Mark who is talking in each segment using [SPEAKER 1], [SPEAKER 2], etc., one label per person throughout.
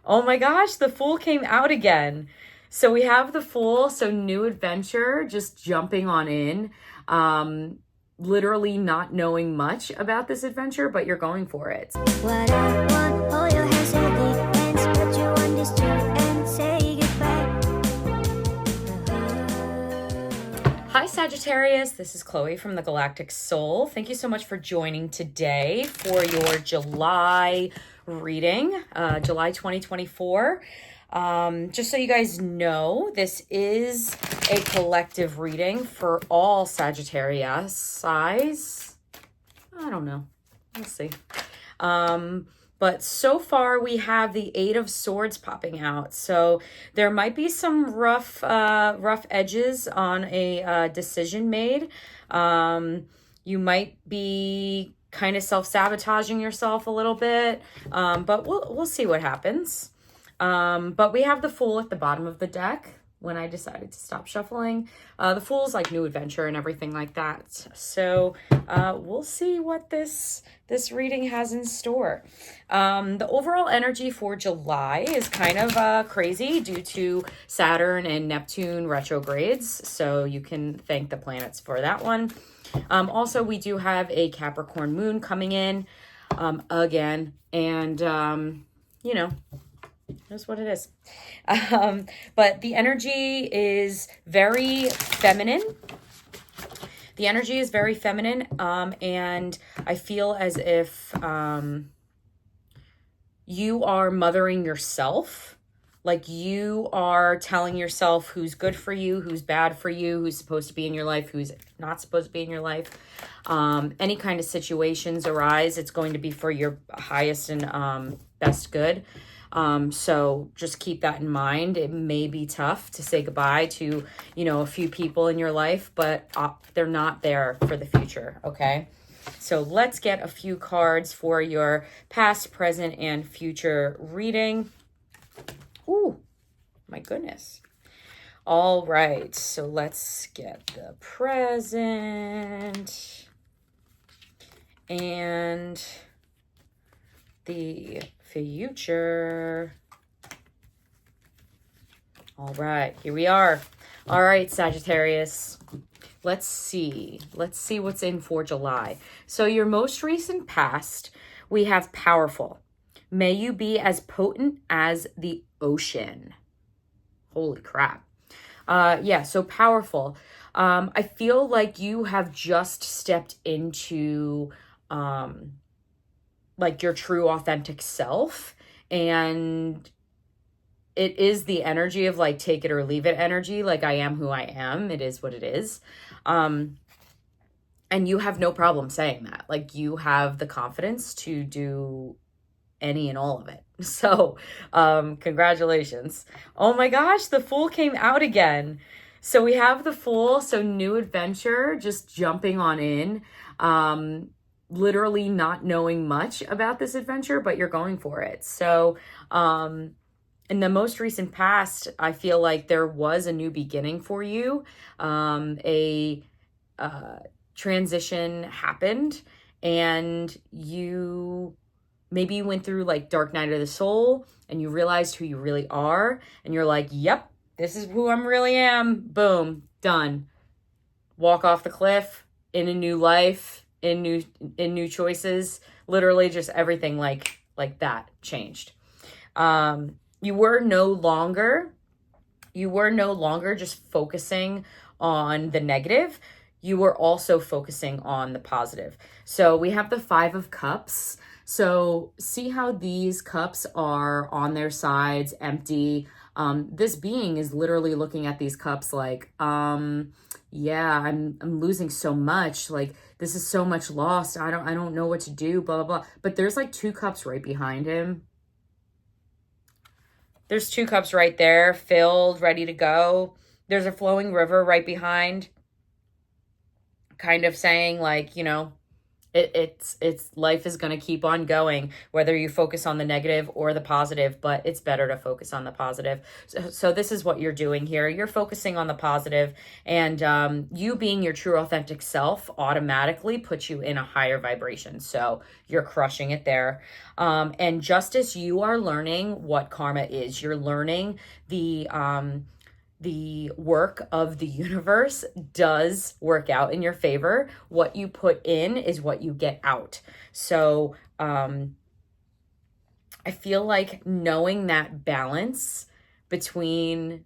[SPEAKER 1] Oh my gosh, the Fool came out again. So we have the Fool, so new adventure, just jumping on in. Literally not knowing much about this adventure, but you're going for it.
[SPEAKER 2] What I want, hold your hands steady and put you on this chair and say goodbye.
[SPEAKER 1] Hi Sagittarius, this is Chloe from the Galactic Soul. Thank you so much for joining today for your July reading, July 2024. Just so you guys know, this is a collective reading for all Sagittarius size. I don't know. We'll see. But so far we have the Eight of Swords popping out. So there might be some rough edges on a decision made. You might be kind of self-sabotaging yourself a little bit, but we'll see what happens. But we have the Fool at the bottom of the deck when I decided to stop shuffling. The Fool's like new adventure and everything like that. So we'll see what this reading has in store. The overall energy for July is kind of crazy due to Saturn and Neptune retrogrades. So you can thank the planets for that one. Also, we do have a Capricorn moon coming in again. And, you know, that's what it is. But the energy is very feminine. The energy is very feminine. And I feel as if you are mothering yourself. Like you are telling yourself who's good for you, who's bad for you, who's supposed to be in your life, who's not supposed to be in your life. Any kind of situations arise, it's going to be for your highest and best good. So just keep that in mind. It may be tough to say goodbye to, you know, a few people in your life, but they're not there for the future. Okay. So let's get a few cards for your past, present, and future reading. Ooh, my goodness. All right. So let's get the present and the future. All right, here we are. All right, Sagittarius. Let's see what's in for July. So your most recent past, we have powerful. May you be as potent as the ocean. Holy crap. Yeah, so powerful. I feel like you have just stepped into like your true authentic self, and it is the energy of like take it or leave it energy. Like I am who I am. It is what it is. And you have no problem saying that. Like you have the confidence to do any and all of it. So congratulations. Oh my gosh, the Fool came out again. So we have the Fool, so new adventure, just jumping on in. Literally not knowing much about this adventure, but you're going for it. So in the most recent past, I feel like there was a new beginning for you. A transition happened, and you maybe went through like dark night of the soul, and you realized who you really are, and you're like, yep, this is who I really am. Boom, done. Walk off the cliff in a new life, in new choices. Literally just everything like that changed. You were no longer just focusing on the negative. You were also focusing on the positive. So we have the Five of Cups. So see how these cups are on their sides, empty. This being is literally looking at these cups like, yeah, I'm losing so much. Like this is so much lost. I don't know what to do, blah, blah, blah. But there's like two cups right behind him. There's two cups right there, filled, ready to go. There's a flowing river right behind, kind of saying like, you know, It's life is going to keep on going, whether you focus on the negative or the positive, but it's better to focus on the positive. So this is what you're doing here. You're focusing on the positive, and you being your true authentic self automatically puts you in a higher vibration. So you're crushing it there. And just as you are learning what karma is, you're learning the work of the universe does work out in your favor. What you put in is what you get out. So I feel like knowing that balance between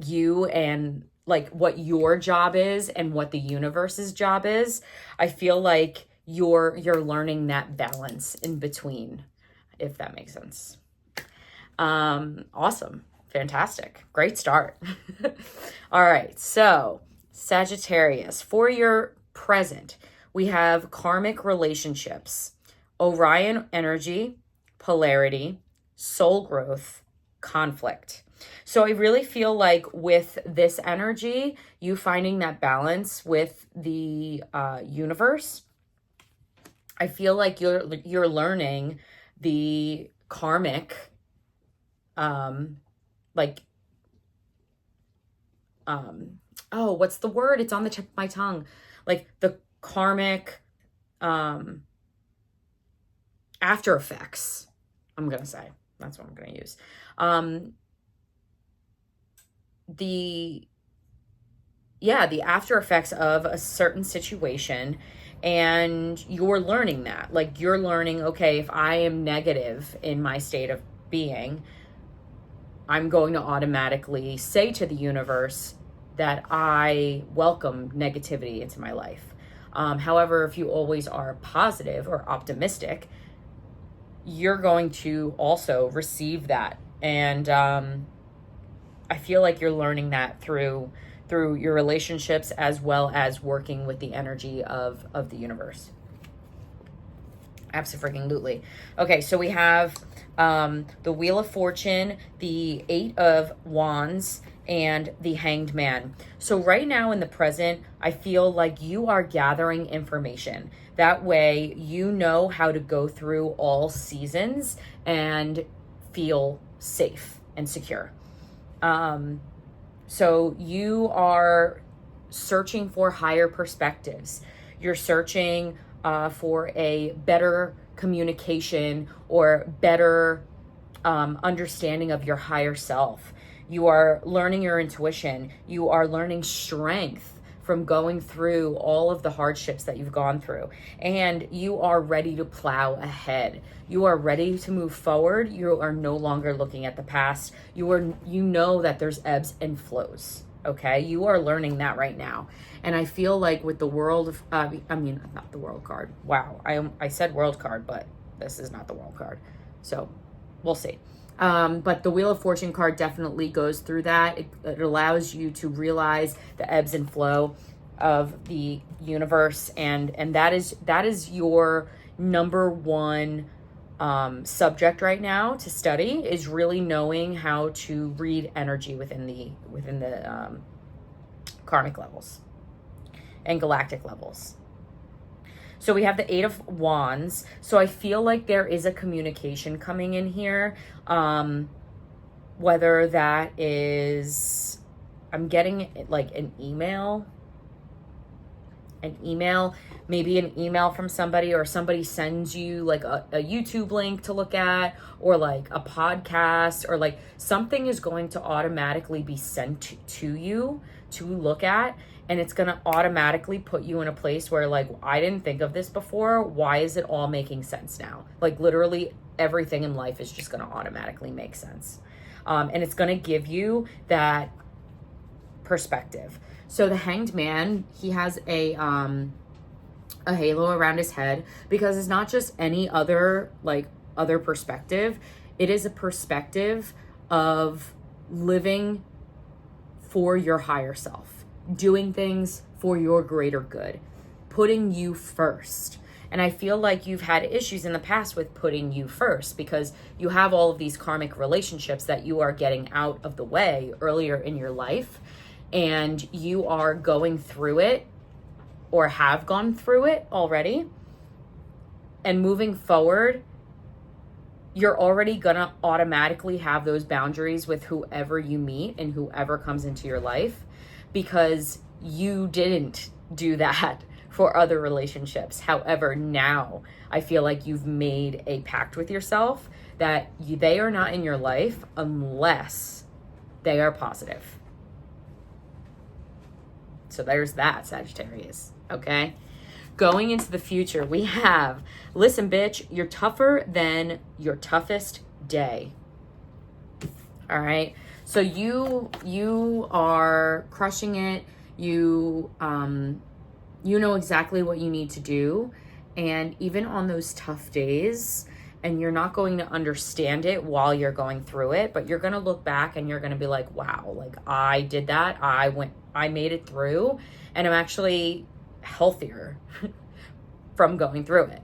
[SPEAKER 1] you and like what your job is and what the universe's job is, I feel like you're learning that balance in between, if that makes sense. Awesome. Fantastic. Great start. All right. So Sagittarius, for your present, we have karmic relationships, Orion energy, polarity, soul growth, conflict. So I really feel like with this energy, you finding that balance with the universe, I feel like you're learning the karmic what's the word? It's on the tip of my tongue. Like the karmic after effects, I'm gonna say. That's what I'm gonna use. The after effects of a certain situation, and you're learning that. Like you're learning, okay, if I am negative in my state of being, I'm going to automatically say to the universe that I welcome negativity into my life. However, if you always are positive or optimistic, you're going to also receive that. And I feel like you're learning that through your relationships as well as working with the energy of the universe. Absolutely. Okay, so we have the Wheel of Fortune, the Eight of Wands, and the Hanged Man. So right now in the present, I feel like you are gathering information. That way you know how to go through all seasons and feel safe and secure. So you are searching for higher perspectives. You're searching for a better communication or better understanding of your higher self. You are learning your intuition. You are learning strength from going through all of the hardships that you've gone through. And you are ready to plow ahead. You are ready to move forward. You are no longer looking at the past. You know that there's ebbs and flows. Okay, you are learning that right now. And I feel like with the world of, not the world card. Wow, I said world card, but this is not the world card. So we'll see. But the Wheel of Fortune card definitely goes through that. It allows you to realize the ebbs and flow of the universe. And that is your number one subject right now to study, is really knowing how to read energy within the karmic levels and galactic levels. So we have the Eight of Wands. So I feel like there is a communication coming in here. Whether that is, I'm getting like an email, maybe an email from somebody, or somebody sends you like a YouTube link to look at, or like a podcast, or like something is going to automatically be sent to you to look at. And it's going to automatically put you in a place where like, I didn't think of this before. Why is it all making sense now? Like literally everything in life is just going to automatically make sense. And it's going to give you that perspective. So the Hanged Man, he has a halo around his head, because it's not just any other perspective. It is a perspective of living for your higher self, doing things for your greater good, putting you first. And I feel like you've had issues in the past with putting you first, because you have all of these karmic relationships that you are getting out of the way earlier in your life, and you are going through it or have gone through it already. And moving forward, you're already gonna automatically have those boundaries with whoever you meet and whoever comes into your life, because you didn't do that for other relationships. However, now I feel like you've made a pact with yourself that they are not in your life unless they are positive. So there's that, Sagittarius, okay? Going into the future, we have, listen, bitch, you're tougher than your toughest day. All right? So you are crushing it. You know exactly what you need to do. And even on those tough days, and you're not going to understand it while you're going through it, but you're going to look back and you're going to be like, wow, like I did that. I made it through, and I'm actually healthier from going through it.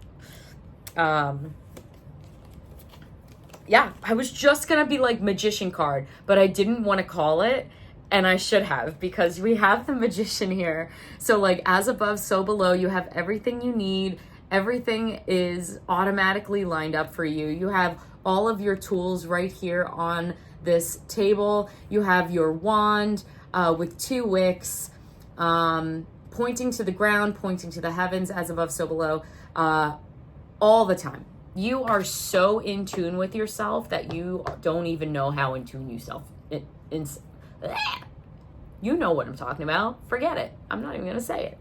[SPEAKER 1] Yeah, I was just going to be like magician card, but I didn't want to call it. And I should have, because we have the magician here. So like, as above, so below, you have everything you need. Everything is automatically lined up for you. You have all of your tools right here on this table. You have your wand with 2 wicks, pointing to the ground, pointing to the heavens, as above, so below, all the time. You are so in tune with yourself that you don't even know how in tune yourself. You know what I'm talking about. Forget it. I'm not even going to say it.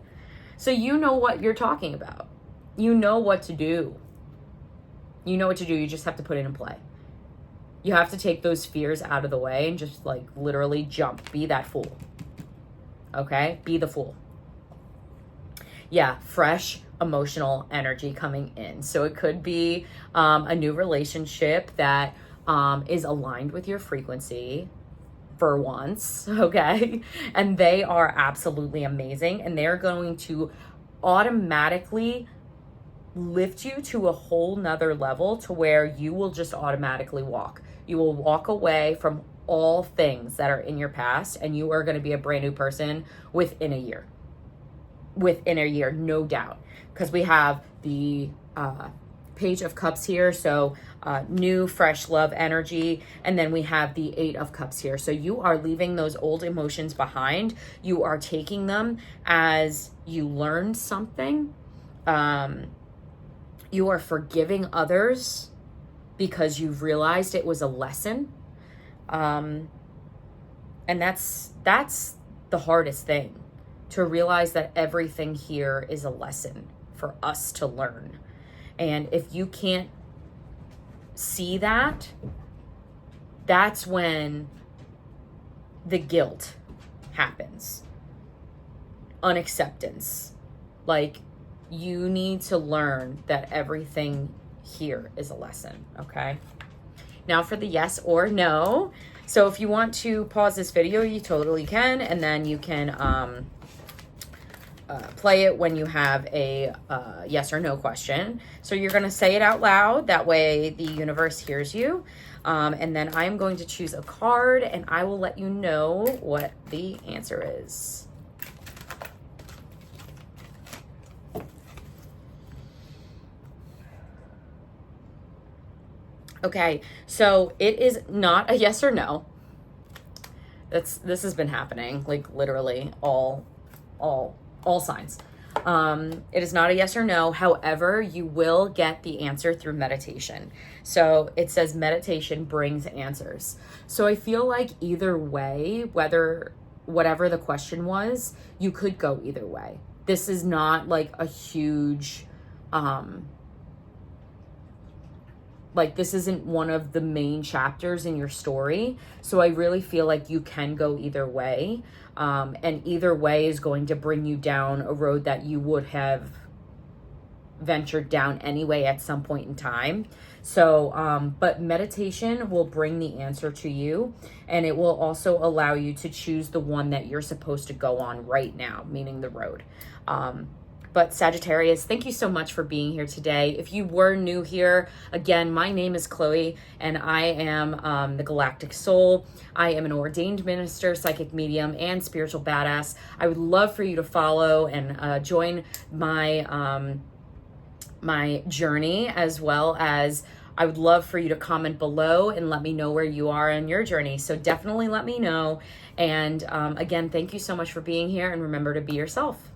[SPEAKER 1] So you know what you're talking about. You know what to do. You know what to do. You just have to put it in play. You have to take those fears out of the way and just like literally jump. Be that fool. Okay? Be the fool. Yeah, fresh emotional energy coming in. So it could be a new relationship that is aligned with your frequency for once, okay? And they are absolutely amazing, and they're going to automatically lift you to a whole nother level to where you will just automatically walk. You will walk away from all things that are in your past, and you are going to be a brand new person within a year. Within a year, no doubt. Because we have the Page of Cups here, so new, fresh love energy. And then we have the 8 of Cups here. So you are leaving those old emotions behind. You are taking them as you learned something. You are forgiving others because you've realized it was a lesson. And that's the hardest thing, to realize that everything here is a lesson for us to learn. And if you can't see that, that's when the guilt happens. Unacceptance. Like, you need to learn that everything here is a lesson, okay? Now for the yes or no. So if you want to pause this video, you totally can, and then you can play it when you have a yes or no question. So you're going to say it out loud. That way the universe hears you. And then I'm going to choose a card, and I will let you know what the answer is. Okay, so it is not a yes or no. This has been happening, like literally all signs. It is not a yes or no. However, you will get the answer through meditation. So it says meditation brings answers. So I feel like either way, whatever the question was, you could go either way. This is not like a huge, like this isn't one of the main chapters in your story. So I really feel like you can go either way. And either way is going to bring you down a road that you would have ventured down anyway at some point in time. So, but meditation will bring the answer to you, and it will also allow you to choose the one that you're supposed to go on right now, meaning the road. But Sagittarius, thank you so much for being here today. If you were new here, again, my name is Chloe, and I am the Galactic Soul. I am an ordained minister, psychic medium, and spiritual badass. I would love for you to follow and join my my journey, as well as I would love for you to comment below and let me know where you are in your journey. So definitely let me know. And again, thank you so much for being here, and remember to be yourself.